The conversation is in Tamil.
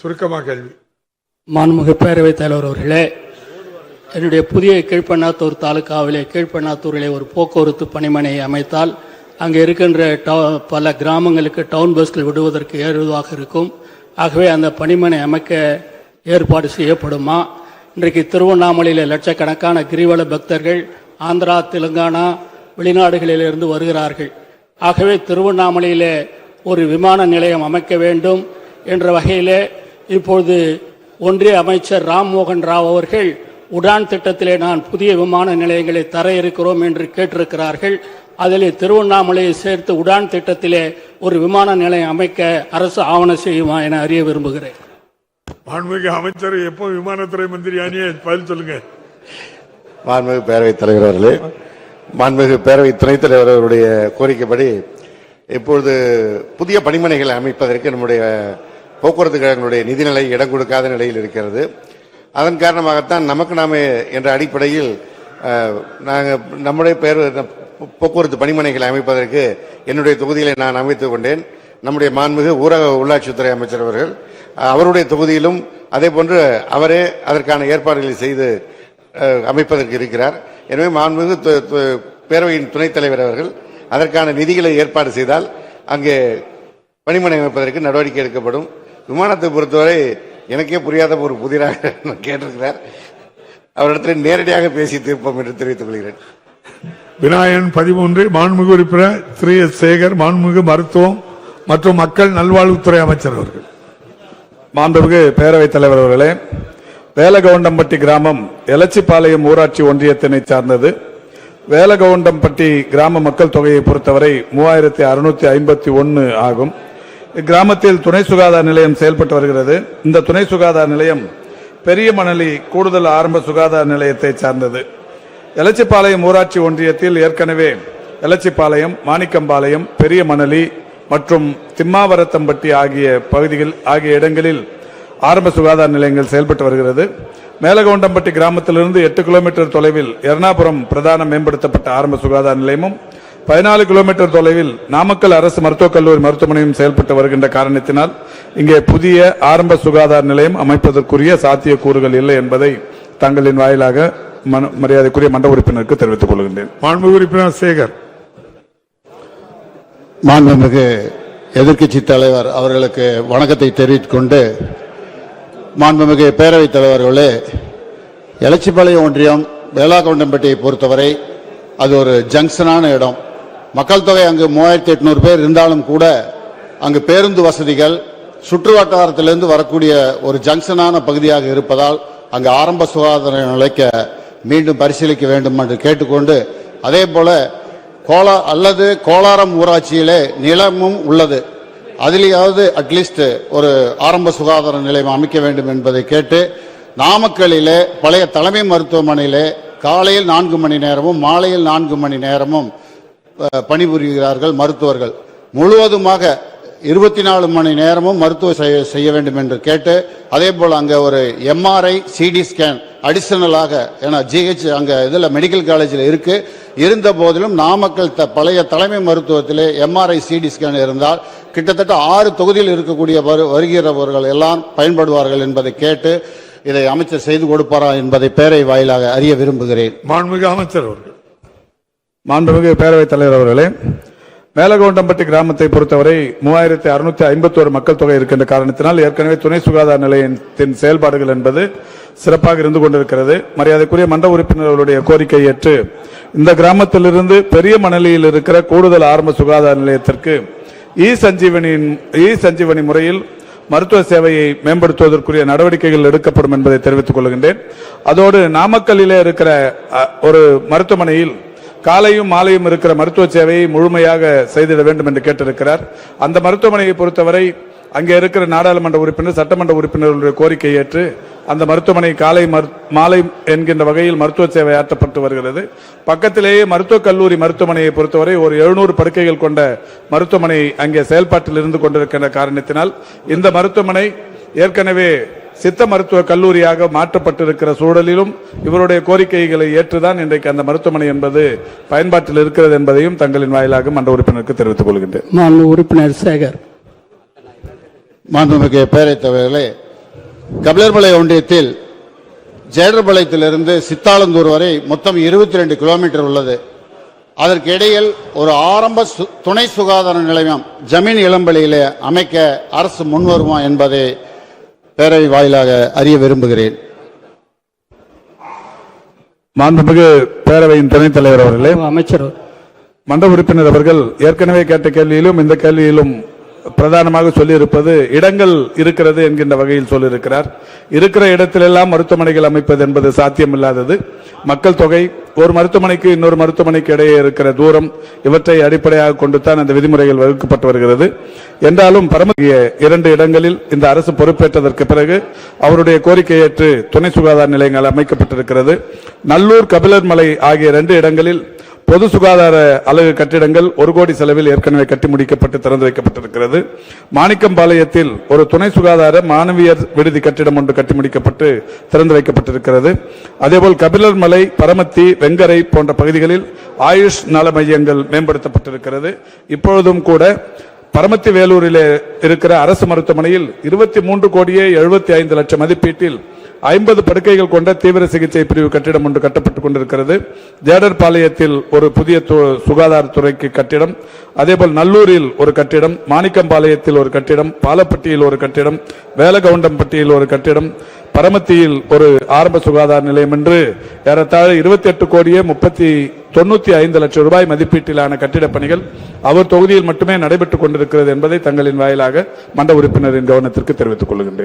சுருக்கமாக கேள்வி. மாண்புமிகு பேரவைத் தலைவர் அவர்களே, என்னுடைய புதிய கீழ்பண்ணாத்தூர் தாலுகாவிலே கீழ்பண்ணாத்தூரிலே ஒரு போக்குவரத்து பணிமனையை அமைத்தால் அங்கே இருக்கின்ற பல கிராமங்களுக்கு டவுன் பஸ்கள் விடுவதற்கு ஏதுவாக இருக்கும். ஆகவே அந்த பணிமனை அமைக்க ஏற்பாடு செய்யப்படுமா? இன்றைக்கு திருவண்ணாமலையில் லட்சக்கணக்கான கிரிவல பக்தர்கள் ஆந்திரா, தெலுங்கானா, வெளிநாடுகளிலிருந்து வருகிறார்கள். ஆகவே திருவண்ணாமலையில் ஒரு விமான நிலையம் அமைக்க வேண்டும் என்ற வகையிலே இப்பொழுது ஒன்றிய அமைச்சர் ராம்மோகன் ராவ் அவர்கள் உடான் திட்டத்திலே நான் புதிய விமான நிலையங்களை தர இருக்கிறோம் என்று கேட்டிருக்கிறார்கள். அதில் திருவண்ணாமலையை சேர்த்து உடான் திட்டத்திலே ஒரு விமான நிலையம் அமைக்க அரசு ஆவணம் செய்யுமா என அறிய விரும்புகிறேன். மாண்புமிகு அமைச்சர் எப்போ விமானத்துறை மந்திரி ஆனியே பதில் சொல்லுங்க. மாண்புமிகு பேரவைத் தலைவர் அவர்களே, மாண்புமிகு பேரவை துணைத் தலைவர் அவருடைய கோரிக்கைப்படி இப்பொழுது புதிய பணிமனைகளை அமைப்பதற்கு நம்முடைய போக்குவரத்து கழகங்களுடைய நிதிநிலை இடம் கொடுக்காத நிலையில் இருக்கிறது. அதன் காரணமாகத்தான் நமக்கு நாமே என்ற அடிப்படையில் நாங்கள் நம்முடைய போக்குவரத்து பணிமனைகளை அமைப்பதற்கு என்னுடைய தொகுதியிலே நான் அமைத்துக் கொண்டேன். நம்முடைய மாண்புமிகு ஊரக உள்ளாட்சித்துறை அமைச்சர் அவர்கள் அவருடைய தொகுதியிலும் அதே போன்று அவரே அதற்கான ஏற்பாடுகளை செய்து அமைப்பதற்கு இருக்கிறார். எனவே மாண்புமிகு பேரவையின் துணைத் தலைவர் அவர்கள் அதற்கான நிதிகளை ஏற்பாடு செய்தால் அங்கே பணிமனை அமைப்பதற்கு நடவடிக்கை எடுக்கப்படும். விமானத்தை பொறுத்தவரை எனக்கே புரியாத ஒரு புதிராக கேட்டிருக்கிறார். அவரிடத்தில் நேரடியாக பேசி தீர்ப்போம் என்று தெரிவித்துக் கொள்கிறேன். விநாயகன் 13 மாண்புமிகு உறுப்பினர் திரு எஸ். சேகர் மாண்புமிகு மருத்துவம் மற்றும் மக்கள் நல்வாழ்வுத்துறை அமைச்சர் அவர்கள். மாண்புமிகு பேரவைத் தலைவர் அவர்களே, வேலகவுண்டம்பட்டி கிராமம் எலச்சிபாளையம் ஊராட்சி ஒன்றியத்தினை சார்ந்தது. வேலகவுண்டம்பட்டி கிராம மக்கள் தொகையை பொறுத்தவரை 3651 ஆகும். இக்கிராமத்தில் துணை சுகாதார நிலையம் செயல்பட்டு வருகிறது. இந்த துணை சுகாதார நிலையம் பெரிய மணலி கூடுதல் ஆரம்ப சுகாதார நிலையத்தை சார்ந்தது. எலச்சிபாளையம் ஊராட்சி ஒன்றியத்தில் ஏற்கனவே எலச்சிபாளையம், மாணிக்கம்பாளையம், பெரிய மணலி மற்றும் திம்மாவரத்தம்பட்டி ஆகிய இடங்களில் ஆரம்ப சுகாதார நிலையங்கள் செயல்பட்டு வருகிறது. மேலகவுண்டம்பட்டி கிராமத்திலிருந்து 8 கிலோமீட்டர் தொலைவில் எர்ணாபுரம் பிரதான மேம்படுத்தப்பட்ட ஆரம்ப சுகாதார நிலையமும் 14 கிலோமீட்டர் தொலைவில் நாமக்கல் அரசு மருத்துவக் கல்லூரி மருத்துவமனையும் செயல்பட்டு வருகின்ற காரணத்தினால் இங்கே புதிய ஆரம்ப சுகாதார நிலையம் அமைப்பதற்குரிய சாத்தியக்கூறுகள் இல்லை என்பதை தங்களின் வாயிலாக மரியாதைக்குரிய மன்ற உறுப்பினருக்கு தெரிவித்துக் கொள்கின்றேன். மாண்புமிகு உறுப்பினர் சேகர். மாண்புமிகு எதிர்க்கட்சி தலைவர் அவர்களுக்கு வணக்கத்தை தெரிவித்துக் கொண்டு, மாண்புமிகு பேரவைத் தலைவர்களே, எலச்சிபாளையம் ஒன்றியம் வேலாகவுண்டம்பட்டியை பொறுத்தவரை அது ஒரு ஜங்ஷனான இடம். மக்கள் தொகை அங்கு 3800 பேர் இருந்தாலும் கூட அங்கு பேருந்து வசதிகள் சுற்று வட்டாரத்திலிருந்து வரக்கூடிய ஒரு ஜங்ஷனான பகுதியாக இருப்பதால் அங்கு ஆரம்ப சுகாதார நிலைக்க மீண்டும் பரிசீலிக்க வேண்டும் என்று கேட்டுக்கொண்டு, அதே போல கோலாரம் ஊராட்சியிலே நிலமும் உள்ளது, அதிலேயாவது அட்லீஸ்ட் ஒரு ஆரம்ப சுகாதார நிலையம் அமைக்க வேண்டும் என்பதை கேட்டு, நாமக்கல்லிலே பழைய தலைமை மருத்துவமனையிலே காலையில் 4 மணி நேரமும் மாலையில் 4 மணி நேரமும் பணிபுரிகிறார்கள் மருத்துவர்கள். முழுவதுமாக 24 மணி நேரமும் மருத்துவம் செய்ய வேண்டும் என்று கேட்டு, அதே போல் அங்கே ஒரு MRI CT ஸ்கேன் அடிஷனலாக, ஏன்னா GH அங்கே இதில் மெடிக்கல் காலேஜில் இருக்கு, இருந்த போதிலும் நாமக்கல் பழைய தலைமை மருத்துவத்திலே MRI CT ஸ்கேன் இருந்தால் கிட்டத்தட்ட 6 தொகுதியில் இருக்கக்கூடிய வருகிறவர்கள் எல்லாம் பயன்படுவார்கள் என்பதை கேட்டு இதை அமைச்சர் செய்து கொடுப்பாரா என்பதை பேரை வாயிலாக அறிய விரும்புகிறேன். மாண்புமிகு அமைச்சர் அவர்கள். மாண்புமிகு பேரவைத் தலைவர் அவர்களே, மேலகவுண்டம்பட்டி கிராமத்தை பொறுத்தவரை 3651 மக்கள் தொகை இருக்கின்ற காரணத்தினால் ஏற்கனவே துணை சுகாதார நிலையத்தின் செயல்பாடுகள் என்பது சிறப்பாக இருந்து கொண்டிருக்கிறது. மரியாதைக்குரிய மன்ற உறுப்பினர்களுடைய கோரிக்கை ஏற்று இந்த கிராமத்திலிருந்து பெரிய மணலியில் இருக்கிற கூடுதல் ஆரம்ப சுகாதார நிலையத்திற்கு இ சஞ்சீவனி முறையில் மருத்துவ சேவையை மேம்படுத்துவதற்குரிய நடவடிக்கைகள் எடுக்கப்படும் என்பதை தெரிவித்துக் கொள்கின்றேன். அதோடு நாமக்கல்லிலே இருக்கிற ஒரு மருத்துவமனையில் காலையும் மாலையும் இருக்கிற மருத்துவ சேவையை முழுமையாக செய்திட வேண்டும் என்று கேட்டிருக்கிறார். அந்த மருத்துவமனையை பொறுத்தவரை அங்கே இருக்கிற நாடாளுமன்ற உறுப்பினர், சட்டமன்ற உறுப்பினர்களுடைய கோரிக்கை ஏற்று அந்த மருத்துவமனை காலை மாலை என்கின்ற வகையில் மருத்துவ சேவை ஆற்றப்பட்டு வருகிறது. பக்கத்திலேயே மருத்துவக் கல்லூரி மருத்துவமனையை பொறுத்தவரை ஒரு 700 படுக்கைகள் கொண்ட மருத்துவமனை அங்கே செயல்பாட்டில் இருந்து கொண்டிருக்கின்ற காரணத்தினால் இந்த மருத்துவமனை ஏற்கனவே சித்த மருத்துவ கல்லூரியாக மாற்றப்பட்டிருக்கிற சூழலிலும் இவருடைய கோரிக்கைகளை ஏற்றுதான் இன்றைக்கு அந்த மருத்துவமனை என்பது பயன்பாட்டில் இருக்கிறது என்பதையும் தங்களின் வாயிலாக மன்ற உறுப்பினருக்கு தெரிவித்துக் கொள்கின்றேன். உறுப்பினர் சேகர். மாண்புமிகு பேரவைத் தலைவர்களே, கபிலர்மலை ஒன்றியத்தில் ஜேடர்பாளையத்திலிருந்து சித்தாலந்தூர் வரை மொத்தம் 22 கிலோமீட்டர் உள்ளது. அதற்கு இடையில் ஒரு ஆரம்ப துணை சுகாதார நிலையம் ஜமீன் இளம்பலியிலே அமைக்க அரசு முன்வருமா என்பதை பேரவை வாயிலாக அறிய விரும்புகிறேன். மாண்புமிகு பேரவையின் துணைத் தலைவர் அவர்களே, அமைச்சர் மன்ற உறுப்பினர் அவர்கள் ஏற்கனவே கேட்ட கேள்வியிலும் இந்த கேள்வியிலும் பிரதானமாக சொல்லியிருப்பது இடங்கள் இருக்கிறது என்கின்ற வகையில் சொல்லியிருக்கிறார். இருக்கிற இடத்திலெல்லாம் மருத்துவமனைகள் அமைப்பது என்பது சாத்தியமில்லாதது. மக்கள் தொகை, ஒரு மருத்துவமனைக்கு இன்னொரு மருத்துவமனைக்கு இடையே இருக்கிற தூரம், இவற்றை அடிப்படையாக கொண்டுதான் அந்த விதிமுறைகள் வகுக்கப்பட்டு வருகிறது. என்றாலும் பரமத்திய 2 இடங்களில் இந்த அரசு பொறுப்பேற்றதற்கு பிறகு அவருடைய கோரிக்கை ஏற்று துணை சுகாதார நிலையங்கள் அமைக்கப்பட்டிருக்கிறது. நல்லூர், கபிலர்மலை ஆகிய 2 இடங்களில் பொது சுகாதார அலகு கட்டிடங்கள் 1 கோடி செலவில் ஏற்கனவே கட்டி முடிக்கப்பட்டு திறந்து வைக்கப்பட்டிருக்கிறது. மாணிக்கம்பாளையத்தில் ஒரு துணை சுகாதார மாணவியர் விடுதி கட்டிடம் ஒன்று கட்டி முடிக்கப்பட்டு திறந்து வைக்கப்பட்டிருக்கிறது. அதேபோல் கபிலர்மலை, பரமத்தி, வெங்கரை போன்ற பகுதிகளில் ஆயுஷ் நல மையங்கள் மேம்படுத்தப்பட்டிருக்கிறது. இப்பொழுதும் கூட பரமத்தி வேலூரிலே இருக்கிற அரசு மருத்துவமனையில் 23 கோடியே 75 லட்சம் மதிப்பீட்டில் 50 படுக்கைகள் கொண்ட தீவிர சிகிச்சை பிரிவு கட்டிடம் ஒன்று கட்டப்பட்டுக் கொண்டிருக்கிறது. ஜேடர்பாளையத்தில் ஒரு புதிய சுகாதாரத்துறைக்கு கட்டிடம், அதேபோல் நல்லூரில் ஒரு கட்டிடம், மாணிக்கம்பாளையத்தில் ஒரு கட்டிடம், பாலப்பட்டியில் ஒரு கட்டிடம், வேலகவுண்டம்பட்டியில் ஒரு கட்டிடம், பரமத்தியில் ஒரு ஆரம்ப சுகாதார நிலையம் என்று ஏறத்தாழ 28 கோடியே 95 லட்சம் ரூபாய் மதிப்பீட்டிலான கட்டிடப் பணிகள் அவர் தொகுதியில் மட்டுமே நடைபெற்றுக் கொண்டிருக்கிறது என்பதை தங்களின் வாயிலாக மன்ற உறுப்பினரின் கவனத்திற்கு தெரிவித்துக் கொள்கின்றேன்.